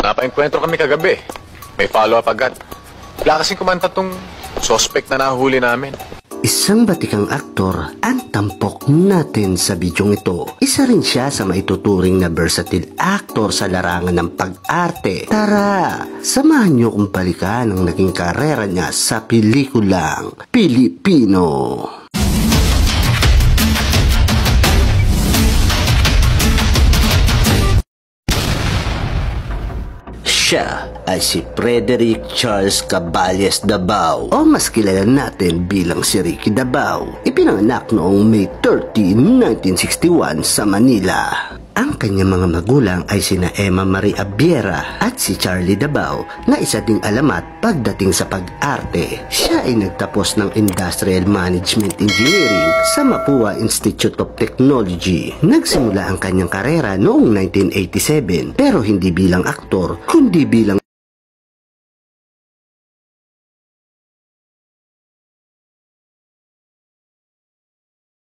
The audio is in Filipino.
Napaenkwentro kami kagabi. May follow-up agad. Wala kasing kumanta tong suspect na nahuli namin. Isang batikang aktor ang tampok natin sa bidyong ito. Isa rin siya sa maituturing na versatile actor sa larangan ng pag-arte. Tara, samahan niyo kung balikan ang naging karera niya sa pelikulang Pilipino. Siya ay si Frederick Charles Caballes Dabao o mas kilala natin bilang si Ricky Dabao. Ipinanganak noong May 30, 1961 sa Manila. Ang kanyang mga magulang ay sina Emma Marie Abiera at si Charlie Dabao na isa ding alamat pagdating sa pag-arte. Siya ay nagtapos ng Industrial Management Engineering sa Mapua Institute of Technology. Nagsimula ang kanyang karera noong 1987 pero hindi bilang aktor kundi bilang